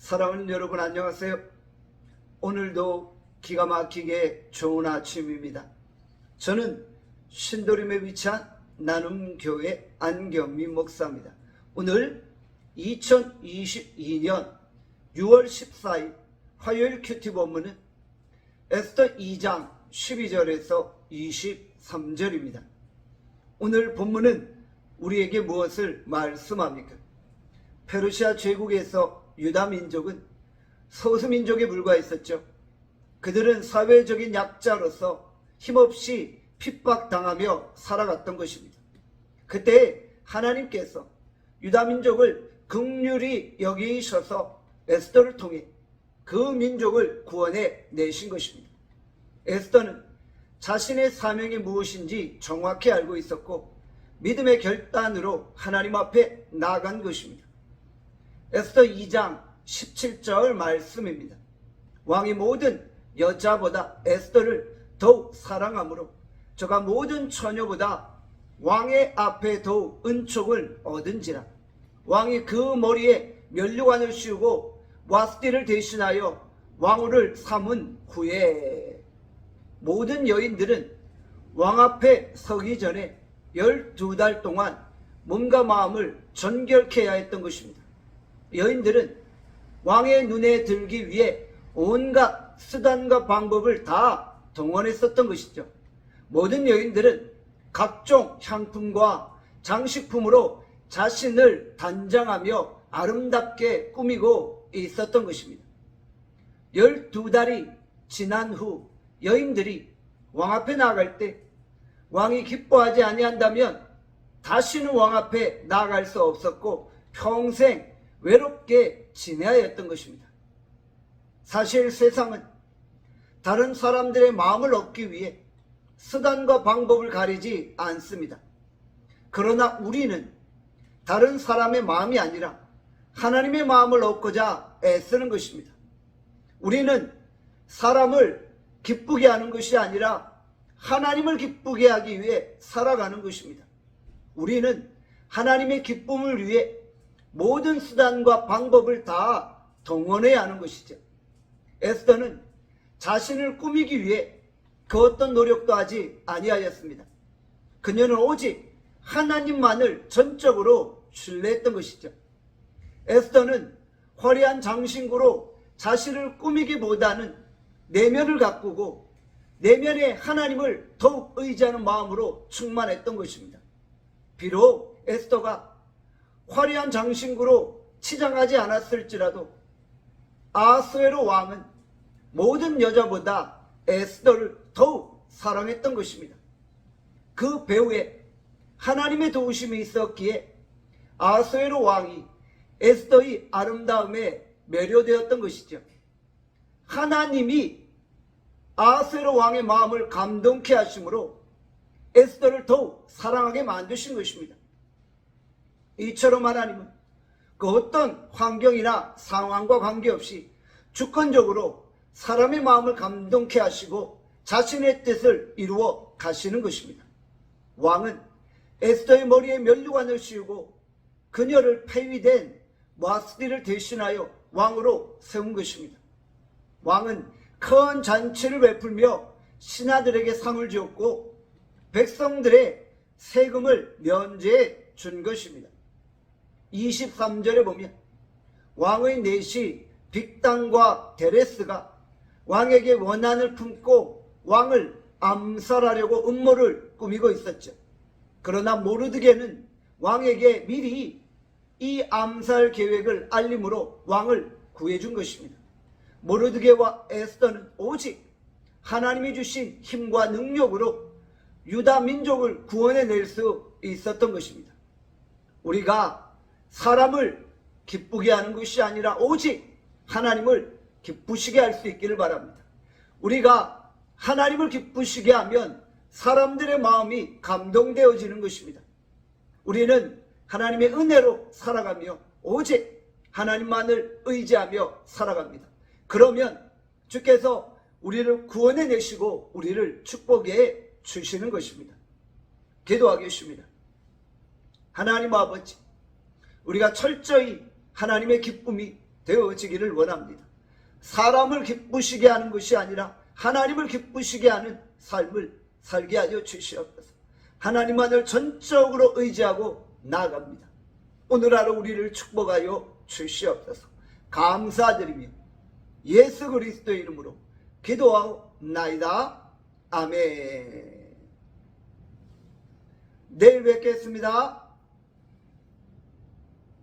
사랑하는 여러분 안녕하세요. 오늘도 기가 막히게 좋은 아침입니다. 저는 신도림에 위치한 나눔교회 안경미 목사입니다. 오늘 2022년 6월 14일 화요일 큐티 본문은 에스더 2장 12절에서 23절입니다. 오늘 본문은 우리에게 무엇을 말씀합니까? 페르시아 제국에서 유다 민족은 소수민족에 불과했었죠. 그들은 사회적인 약자로서 힘없이 핍박당하며 살아갔던 것입니다. 그때 하나님께서 유다 민족을 긍휼히 여기셔서 에스더를 통해 그 민족을 구원해 내신 것입니다. 에스더는 자신의 사명이 무엇인지 정확히 알고 있었고 믿음의 결단으로 하나님 앞에 나아간 것입니다. 에스더 2장 17절 말씀입니다. 왕이 모든 여자보다 에스더를 더욱 사랑하므로 저가 모든 처녀보다 왕의 앞에 더욱 은총을 얻은지라. 왕이 그 머리에 면류관을 씌우고 와스티를 대신하여 왕후를 삼은 후에 모든 여인들은 왕 앞에 서기 전에 12달 동안 몸과 마음을 정결케 해야 했던 것입니다. 여인들은 왕의 눈에 들기 위해 온갖 수단과 방법을 다 동원했었던 것이죠. 모든 여인들은 각종 향품과 장식품으로 자신을 단장하며 아름답게 꾸미고 있었던 것입니다. 12달이 지난 후 여인들이 왕 앞에 나아갈 때 왕이 기뻐하지 아니한다면 다시는 왕 앞에 나아갈 수 없었고 평생 외롭게 지내야 했던 것입니다. 사실 세상은 다른 사람들의 마음을 얻기 위해 수단과 방법을 가리지 않습니다. 그러나 우리는 다른 사람의 마음이 아니라 하나님의 마음을 얻고자 애쓰는 것입니다. 우리는 사람을 기쁘게 하는 것이 아니라 하나님을 기쁘게 하기 위해 살아가는 것입니다. 우리는 하나님의 기쁨을 위해 모든 수단과 방법을 다 동원해야 하는 것이죠. 에스더는 자신을 꾸미기 위해 그 어떤 노력도 하지 아니하였습니다. 그녀는 오직 하나님만을 전적으로 신뢰했던 것이죠. 에스더는 화려한 장신구로 자신을 꾸미기보다는 내면을 가꾸고 내면에 하나님을 더욱 의지하는 마음으로 충만했던 것입니다. 비록 에스더가 화려한 장신구로 치장하지 않았을지라도 아수에로 왕은 모든 여자보다 에스더를 더욱 사랑했던 것입니다. 그 배후에 하나님의 도우심이 있었기에 아수에로 왕이 에스더의 아름다움에 매료되었던 것이죠. 하나님이 아수에로 왕의 마음을 감동케 하심으로 에스더를 더욱 사랑하게 만드신 것입니다. 이처럼 하나님은 그 어떤 환경이나 상황과 관계없이 주권적으로 사람의 마음을 감동케 하시고 자신의 뜻을 이루어 가시는 것입니다. 왕은 에스더의 머리에 면류관을 씌우고 그녀를 폐위된 와스티를 대신하여 왕으로 세운 것입니다. 왕은 큰 잔치를 베풀며 신하들에게 상을 주었고 백성들의 세금을 면제해 준 것입니다. 23절에 보면 왕의 내시 빅단과 데레스가 왕에게 원한을 품고 왕을 암살하려고 음모를 꾸미고 있었죠. 그러나 모르드게는 왕에게 미리 이 암살 계획을 알림으로 왕을 구해준 것입니다. 모르드게와 에스더는 오직 하나님이 주신 힘과 능력으로 유다 민족을 구원해낼 수 있었던 것입니다. 우리가 사람을 기쁘게 하는 것이 아니라 오직 하나님을 기쁘시게 할 수 있기를 바랍니다. 우리가 하나님을 기쁘시게 하면 사람들의 마음이 감동되어지는 것입니다. 우리는 하나님의 은혜로 살아가며 오직 하나님만을 의지하며 살아갑니다. 그러면 주께서 우리를 구원해 내시고 우리를 축복해 주시는 것입니다. 기도하겠습니다. 하나님 아버지, 우리가 철저히 하나님의 기쁨이 되어지기를 원합니다. 사람을 기쁘시게 하는 것이 아니라 하나님을 기쁘시게 하는 삶을 살게 하여 주시옵소서. 하나님만을 전적으로 의지하고 나아갑니다. 오늘 하루 우리를 축복하여 주시옵소서. 감사드리며 예수 그리스도의 이름으로 기도하옵나이다. 아멘. 내일 뵙겠습니다.